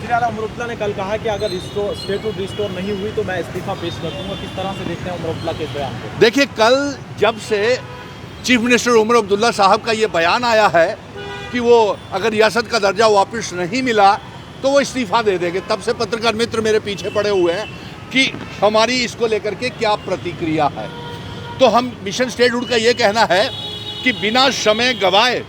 वज़ीर आला उमर अब्दुल्ला ने कल कहा कि अगर स्टेटहुड रिस्टोर नहीं हुई तो मैं इस्तीफा पेश कर दूंगा। किस तरह से देखते हैं उमर अब्दुल्ला के बयान को? देखिए, कल जब से चीफ मिनिस्टर उमर अब्दुल्ला साहब का ये बयान आया है कि वो अगर रियासत का दर्जा वापस नहीं मिला तो वो इस्तीफा दे देंगे, तब से पत्रकार मित्र मेरे पीछे पड़े हुए हैं कि हमारी इसको लेकर के क्या प्रतिक्रिया है। तो हम मिशन स्टेटहुड का ये कहना है कि बिना समय गवाए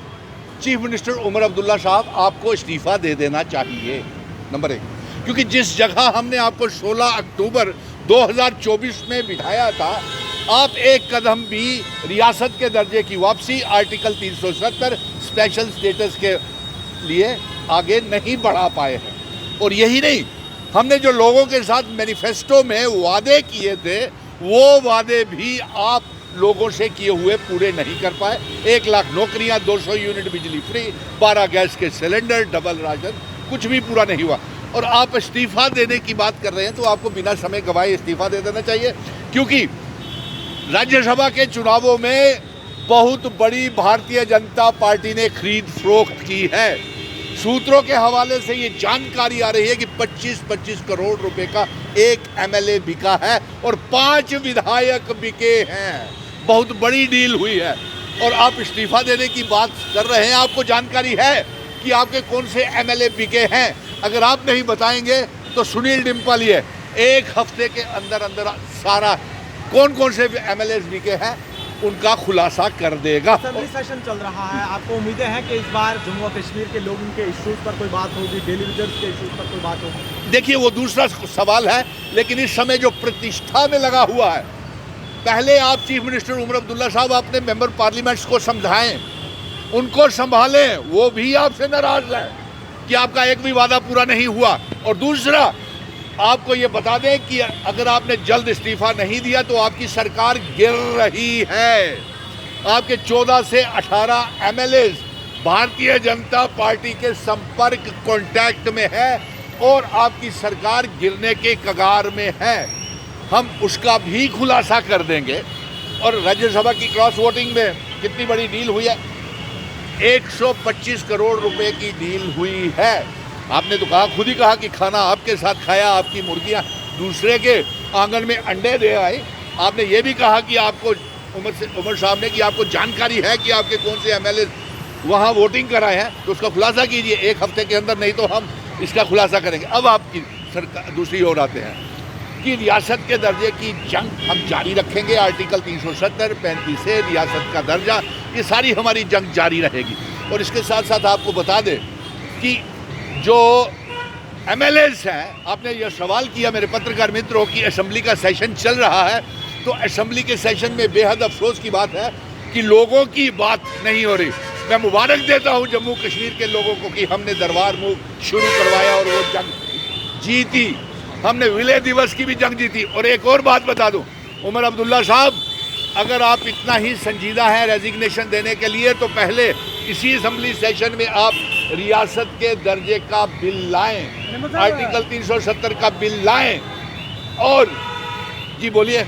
चीफ मिनिस्टर उमर अब्दुल्ला साहब आपको इस्तीफा दे देना चाहिए, नंबर 1। क्योंकि जिस जगह हमने आपको 16 अक्टूबर 2024 में बिठाया था, आप एक कदम भी रियासत के दर्जे की वापसी आर्टिकल 370 स्पेशल स्टेटस के लिए आगे नहीं बढ़ा पाए हैं। और यही नहीं, हमने जो लोगों के साथ मैनिफेस्टो में वादे किए थे वो वादे भी आप लोगों से किए हुए पूरे नहीं कर पाए। 1 लाख नौकरियां, 200 यूनिट बिजली फ्री, 12 गैस के सिलेंडर, डबल राशन, कुछ भी पूरा नहीं हुआ। और आप इस्तीफा देने की बात कर रहे हैं तो आपको बिना समय गवाए इस्तीफा दे देना चाहिए। क्योंकि राज्यसभा के चुनावों में बहुत बड़ी भारतीय जनता पार्टी ने खरीद फरोख्त की है। सूत्रों के हवाले से ये जानकारी आ रही है कि 25-25 करोड़ रुपए का एक एमएलए बिका है और 5 विधायक बिके हैं। बहुत बड़ी डील हुई है और आप इस्तीफा देने की बात कर रहे हैं। आपको जानकारी है कि आपके कौन से एमएलए बिके हैं? अगर आप नहीं बताएंगे तो सुनील डिम्पल ये 1 हफ्ते के अंदर अंदर सारा कौन कौन से एमएलए बिके हैं उनका खुलासा कर देगा। असेंबली सेशन चल रहा है, आपको उम्मीदें हैं कि इस बार जम्मू और कश्मीर के लोगों के इश्यूज पर कोई बात होगी, डेली वेजर्स के इश्यूज पर कोई बात होगी? देखिए, वो दूसरा सवाल है, लेकिन इस समय जो प्रतिष्ठा में लगा हुआ है, पहले आप चीफ मिनिस्टर उमर अब्दुल्ला साहब अपने मेंबर पार्लियामेंट्स को समझाएं, उनको संभालें। वो भी आपसे नाराज है कि आपका एक भी वादा पूरा नहीं हुआ। और दूसरा, आपको ये बता दें कि अगर आपने जल्द इस्तीफा नहीं दिया तो आपकी सरकार गिर रही है। आपके 14 से 18 एमएलए भारतीय जनता पार्टी के संपर्क कांटेक्ट में है और आपकी सरकार गिरने के कगार में है। हम उसका भी खुलासा कर देंगे। और राज्यसभा की क्रॉस वोटिंग में कितनी बड़ी डील हुई है? 125 करोड़ रुपए की डील हुई है। आपने तो कहा, खुद ही कहा कि खाना आपके साथ खाया, आपकी मुर्गियां दूसरे के आंगन में अंडे दे आई। आपने ये भी कहा कि आपको उमर साहब ने कि आपको जानकारी है कि आपके कौन से एमएलए वहाँ वोटिंग कराए हैं, तो उसका खुलासा कीजिए 1 हफ्ते के अंदर, नहीं तो हम इसका खुलासा करेंगे। अब आपकी सरकार दूसरी ओर आते हैं कि रियासत के दर्जे की जंग हम जारी रखेंगे। आर्टिकल 370, 35 से रियासत का दर्जा, ये सारी हमारी जंग जारी रहेगी। और इसके साथ साथ आपको बता दें कि जो एमएलएज हैं, आपने यह सवाल किया मेरे पत्रकार मित्रों की असेंबली का सेशन चल रहा है, तो असेंबली के सेशन में बेहद अफसोस की बात है कि लोगों की बात नहीं हो रही। मैं मुबारक देता हूं जम्मू कश्मीर के लोगों को कि हमने दरबार मूव शुरू करवाया और वो जंग जीती। हमने विलय दिवस की भी जंग जीती। और एक और बात बता दूं, उमर अब्दुल्ला साहब, अगर आप इतना ही संजीदा हैं रेजिग्नेशन देने के लिए तो पहले इसी असेंबली सेशन में आप रियासत के दर्जे का बिल लाएं, आर्टिकल 370 का बिल लाएं। और जी बोलिए।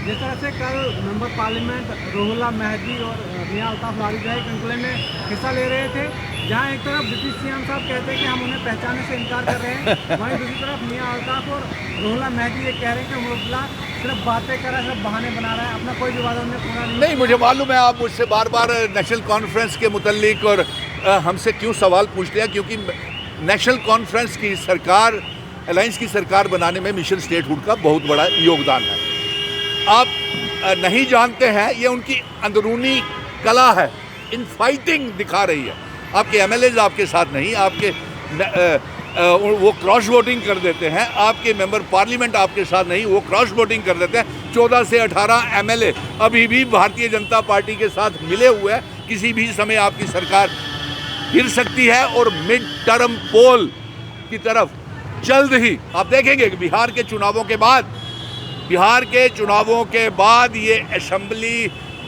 जिस तरह से कल मेंबर पार्लियामेंट रोहुल्ला मेहदी और मियां अल्ताफ वारिद कंक्लेव में हिस्सा ले रहे थे, जहां एक तरफ डिप्टी सीएम साहब कहते हैं कि हम उन्हें पहचानने से इनकार कर रहे हैं, वहीं दूसरी तरफ मियां अल्ताफ और रोहुल्ला मेहदी ये कह रहे हैं कि उमर अब्दुल्ला सिर्फ बातें कर रहा है, सिर्फ बहाने बना रहा है, अपना कोई भी वादा उन्हें पूरा नहीं। मुझे मालूम है आप मुझसे बार बार नेशनल कॉन्फ्रेंस के मुतल्लिक और हमसे क्यों सवाल पूछते हैं, क्योंकि नेशनल कॉन्फ्रेंस की सरकार, अलायंस की सरकार बनाने में मिशन स्टेटहुड का बहुत बड़ा योगदान है। आप नहीं जानते हैं, ये उनकी अंदरूनी कला है, इन फाइटिंग दिखा रही है। आपके एमएलएज आपके साथ नहीं, आपके वो क्रॉस वोटिंग कर देते हैं। आपके मेंबर पार्लियामेंट आपके साथ नहीं, वो क्रॉस वोटिंग कर देते हैं। 14 से 18 एमएलए अभी भी भारतीय जनता पार्टी के साथ मिले हुए हैं। किसी भी समय आपकी सरकार गिर सकती है और मिड टर्म पोल की तरफ जल्द ही आप देखेंगे कि बिहार के चुनावों के बाद ये असेंबली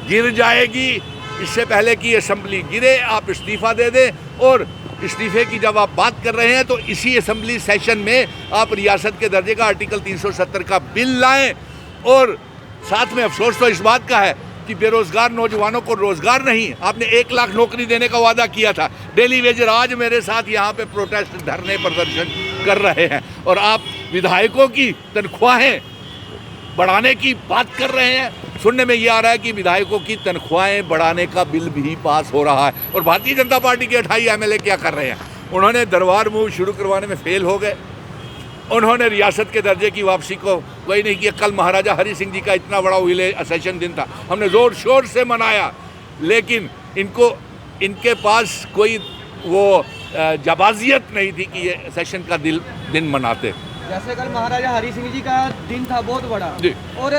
गिर जाएगी। इससे पहले कि असेंबली गिरे आप इस्तीफा दे दें। और इस्तीफे की जब आप बात कर रहे हैं तो इसी असेंबली सेशन में आप रियासत के दर्जे का आर्टिकल 370 का बिल लाएं। और साथ में अफसोस तो इस बात का है कि बेरोजगार नौजवानों को रोजगार नहीं, आपने 1 लाख नौकरी देने का वादा किया था। डेली वेजर आज मेरे साथ यहाँ पे प्रोटेस्ट धरने प्रदर्शन कर रहे हैं और आप विधायकों की तनख्वाहें बढ़ाने की बात कर रहे हैं। सुनने में ये आ रहा है कि विधायकों की तनख्वाहें बढ़ाने का बिल भी पास हो रहा है। और भारतीय जनता पार्टी के 28 MLA क्या कर रहे हैं? उन्होंने दरबार मूव शुरू करवाने में फेल हो गए। उन्होंने रियासत के दर्जे की वापसी को कोई नहीं किया। कल महाराजा हरि सिंह जी का इतना बड़ा विले असेशन दिन था, हमने ज़ोर शोर से मनाया, लेकिन इनके पास कोई वो जाबाजियत नहीं थी कि ये सेशन का दिन मनाते। जैसे कल महाराजा हरि सिंह जी का दिन था बहुत बड़ा जी। और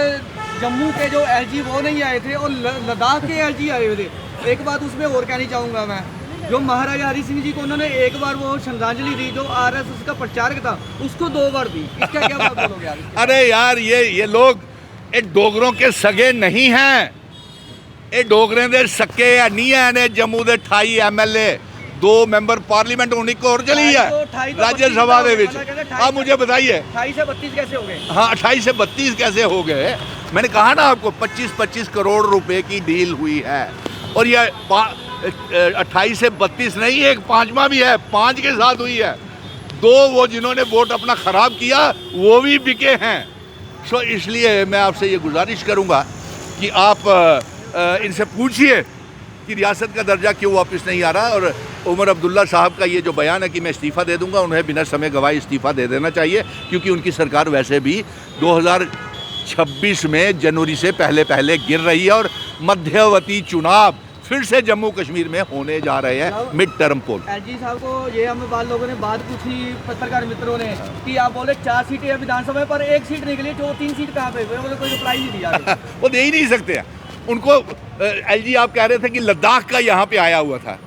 जम्मू के जो LG वो नहीं आए थे और लद्दाख के LG आए हुए थे। एक बात उसमें और कहनी चाहूँगा मैं, जो महाराजा हरि सिंह जी को उन्होंने एक बार वो श्रद्धांजलि दी, जो RSS का प्रचारक था उसको 2 बार दी। इसका क्या बात बोलोगे यार? अरे यार ये लोग डोगरों के सगे नहीं हैं, ये डोगरे दे सके नहीं है ने। जम्मू के 28 MLA 2 मैंबर पार्लीमेंट होने को और चली है राज्यसभा के विच। आप मुझे बताइए 28 से 32 कैसे हो गए? हाँ 28 से 32 कैसे हो गए? मैंने कहा ना आपको 25-25 करोड़ रुपए की डील हुई है और ये 28 से 32 नहीं, एक 5वां भी है, 5 के साथ हुई है। 2 वो जिन्होंने वोट अपना खराब किया वो भी बिके हैं। सो इसलिए मैं आपसे ये गुजारिश करूँगा कि आप इनसे पूछिए कि रियासत का दर्जा क्यों वापस नहीं आ रहा। और उमर अब्दुल्ला साहब का ये जो बयान है कि मैं इस्तीफ़ा दे दूंगा, उन्हें बिना समय गवाए इस्तीफ़ा दे देना चाहिए, क्योंकि उनकी सरकार वैसे भी 2026 में जनवरी से पहले गिर रही है और मध्यवर्ती चुनाव फिर से जम्मू कश्मीर में होने जा रहे हैं, मिड टर्म पोल। LG साहब को ये हम बात लोगों ने बात पूछी पत्रकार मित्रों ने कि आप बोले 4 सीटें है विधानसभा पर, 1 सीट निकली, जो 3 सीट कहाँ पे? कोई रिप्लाई नहीं दिया। वो दे ही नहीं सकते हैं उनको। LG आप कह रहे थे कि लद्दाख का यहाँ पे आया हुआ था।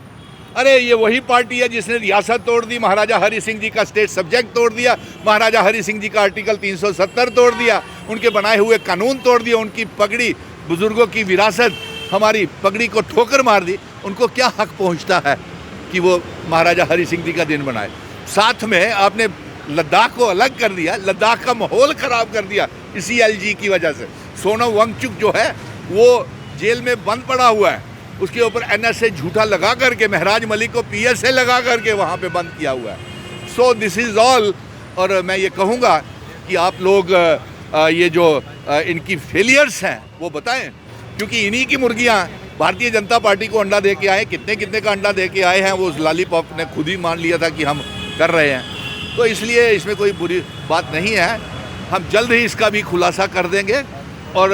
अरे ये वही पार्टी है जिसने रियासत तोड़ दी, महाराजा हरि सिंह जी का स्टेट सब्जेक्ट तोड़ दिया, महाराजा हरि सिंह जी का आर्टिकल 370 तोड़ दिया, उनके बनाए हुए कानून तोड़ दिया, उनकी पगड़ी, बुजुर्गों की विरासत, हमारी पगड़ी को ठोकर मार दी। उनको क्या हक पहुँचता है कि वो महाराजा हरि सिंह जी का दिन बनाए? साथ में आपने लद्दाख को अलग कर दिया, लद्दाख का माहौल ख़राब कर दिया इसी LG की वजह से। सोनम वांगचुक जो है वो जेल में बंद पड़ा हुआ है, उसके ऊपर NSA झूठा लगा करके, महराज मलिक को PSA लगा करके वहाँ पे बंद किया हुआ है। So this is all. और मैं ये कहूँगा कि आप लोग ये जो इनकी फेलियर्स हैं वो बताएं, क्योंकि इन्हीं की मुर्गियाँ भारतीय जनता पार्टी को अंडा दे के आए। कितने का अंडा दे के आए हैं वो उस लॉलीपॉप ने खुद ही मान लिया था कि हम कर रहे हैं। तो इसलिए इसमें कोई बुरी बात नहीं है, हम जल्द ही इसका भी खुलासा कर देंगे। और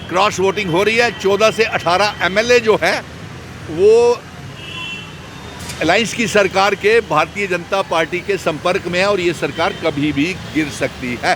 क्रॉस वोटिंग हो रही है, 14 से 18 MLA जो है वो अलायंस की सरकार के भारतीय जनता पार्टी के संपर्क में है और ये सरकार कभी भी गिर सकती है।